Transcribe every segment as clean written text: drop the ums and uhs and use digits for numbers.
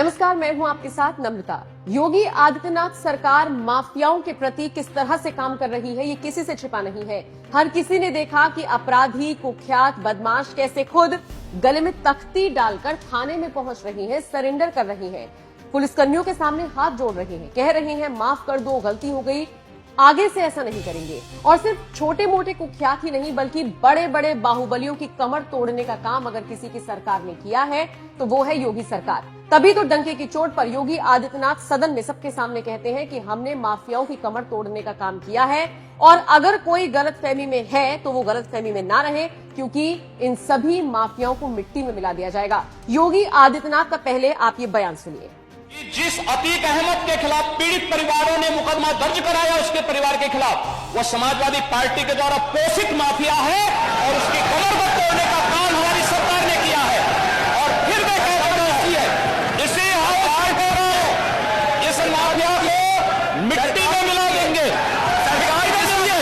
नमस्कार, मैं हूं आपके साथ नम्रता। योगी आदित्यनाथ सरकार माफियाओं के प्रति किस तरह से काम कर रही है, ये किसी से छिपा नहीं है। हर किसी ने देखा कि अपराधी, कुख्यात, बदमाश कैसे खुद गले में तख्ती डालकर थाने में पहुंच रही हैं, सरेंडर कर रही हैं, पुलिसकर्मियों के सामने हाथ जोड़ रही हैं, कह रही हैं माफ कर दो, गलती हो गई, आगे से ऐसा नहीं करेंगे। और सिर्फ छोटे मोटे कुख्यात ही नहीं बल्कि बड़े बड़े बाहुबलियों की कमर तोड़ने का काम अगर किसी की सरकार ने किया है तो वो है योगी सरकार। तभी तो डंके की चोट पर योगी आदित्यनाथ सदन में सबके सामने कहते हैं कि हमने माफियाओं की कमर तोड़ने का काम किया है और अगर कोई गलतफहमी में है तो वो गलतफहमी में ना रहे, क्योंकि इन सभी माफियाओं को मिट्टी में मिला दिया जाएगा। योगी आदित्यनाथ का पहले आप ये बयान सुनिए। जिस अतीक अहमद के खिलाफ पीड़ित परिवारों ने मुकदमा दर्ज कराया, उसके परिवार के खिलाफ, वो समाजवादी पार्टी के द्वारा पोषित माफिया है और उसकी कमर को तोड़ने का काम हमारी सरकार ने किया है। और फिर मैं कह रहा हूं, इसी हाउस को इस माफिया को मिट्टी में मिला देंगे, सरकार में देंगे।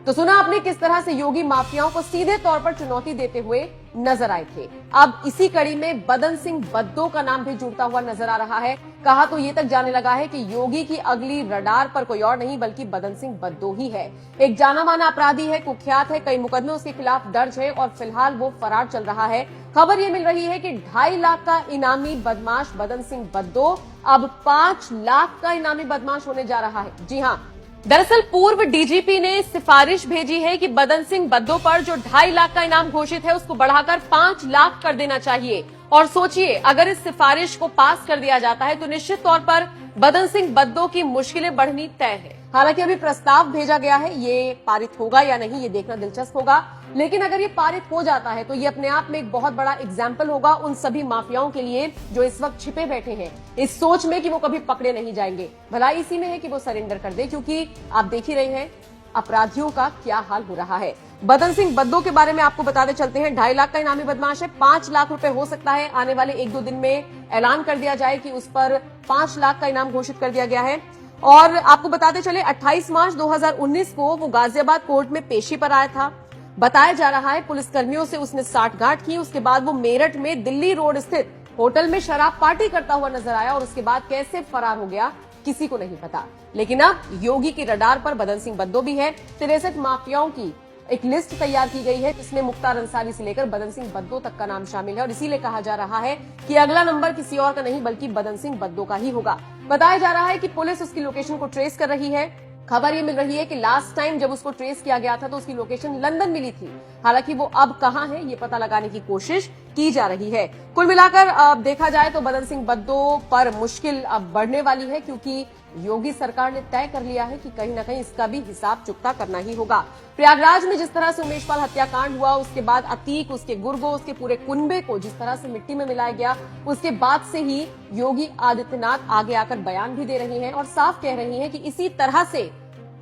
तो सुना आपने किस तरह से योगी माफियाओं को सीधे तौर पर चुनौती देते हुए नजर आए थे। अब इसी कड़ी में बदन सिंह बद्दो का नाम भी जुड़ता हुआ नजर आ रहा है। कहा तो ये तक जाने लगा है कि योगी की अगली रडार पर कोई और नहीं बल्कि बदन सिंह बद्दो ही है। एक जाना माना अपराधी है, कुख्यात है, कई मुकदमे उसके खिलाफ दर्ज है और फिलहाल वो फरार चल रहा है। खबर ये मिल रही है कि 2.5 लाख का इनामी बदमाश बदन सिंह बद्दो अब 5 लाख का इनामी बदमाश होने जा रहा है। जी हाँ, दरअसल पूर्व डीजीपी ने सिफारिश भेजी है कि बदन सिंह बद्दो पर जो 2.5 लाख का इनाम घोषित है उसको बढ़ाकर 5 लाख कर देना चाहिए। और सोचिए, अगर इस सिफारिश को पास कर दिया जाता है तो निश्चित तौर पर बदन सिंह बद्दो की मुश्किलें बढ़नी तय है। हालांकि अभी प्रस्ताव भेजा गया है, ये पारित होगा या नहीं ये देखना दिलचस्प होगा। लेकिन अगर ये पारित हो जाता है तो ये अपने आप में एक बहुत बड़ा एग्जाम्पल होगा उन सभी माफियाओं के लिए जो इस वक्त छिपे बैठे हैं इस सोच में कि वो कभी पकड़े नहीं जाएंगे। भलाई इसी में है कि वो सरेंडर कर दे, क्योंकि आप देख ही रहे हैं अपराधियों का क्या हाल हो रहा है। बदन सिंह बद्दो के बारे में आपको बताते चलते हैं। 2.5 लाख का इनामी बदमाश है, 5 लाख रुपए हो सकता है आने वाले 1-2 दिन में ऐलान कर दिया जाए कि उस पर 5 लाख का इनाम घोषित कर दिया गया है। और आपको बताते चले 28 मार्च 2019 को वो गाजियाबाद कोर्ट में पेशी पर आया था। बताया जा रहा है पुलिसकर्मियों से उसने साठगांठ की। उसके बाद वो मेरठ में दिल्ली रोड स्थित होटल में शराब पार्टी करता हुआ नजर आया और उसके बाद कैसे फरार हो गया किसी को नहीं पता। लेकिन अब योगी की रडार पर बदन सिंह बद्दो भी है। 63 माफियाओं की एक लिस्ट तैयार की गई है जिसमें मुख्तार अंसारी से लेकर बदन सिंह बद्दो तक का नाम शामिल है और इसीलिए कहा जा रहा है कि अगला नंबर किसी और का नहीं बल्कि बदन सिंह बद्दो का ही होगा। बताया जा रहा है कि पुलिस उसकी लोकेशन को ट्रेस कर रही है। खबर ये मिल रही है कि लास्ट टाइम जब उसको ट्रेस किया गया था तो उसकी लोकेशन लंदन मिली थी। हालांकि वो अब कहां है ये पता लगाने की कोशिश की जा रही है। कुल मिलाकर अब देखा जाए तो बदन सिंह बद्दो पर मुश्किल अब बढ़ने वाली है, क्योंकि योगी सरकार ने तय कर लिया है कि कहीं ना कहीं इसका भी हिसाब चुकता करना ही होगा। प्रयागराज में जिस तरह से उमेशपाल हत्याकांड हुआ, उसके बाद अतीक, उसके गुर्गो, उसके पूरे कुनबे को जिस तरह से मिट्टी में मिलाया गया, उसके बाद से ही योगी आदित्यनाथ आगे आकर बयान भी दे रही हैं और साफ कह रही हैं कि इसी तरह से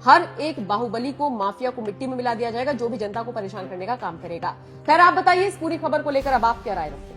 हर एक बाहुबली को, माफिया को मिट्टी में मिला दिया जाएगा जो भी जनता को परेशान करने का काम करेगा। खैर, आप बताइए इस पूरी खबर को लेकर अब आप क्या राय रखते हैं?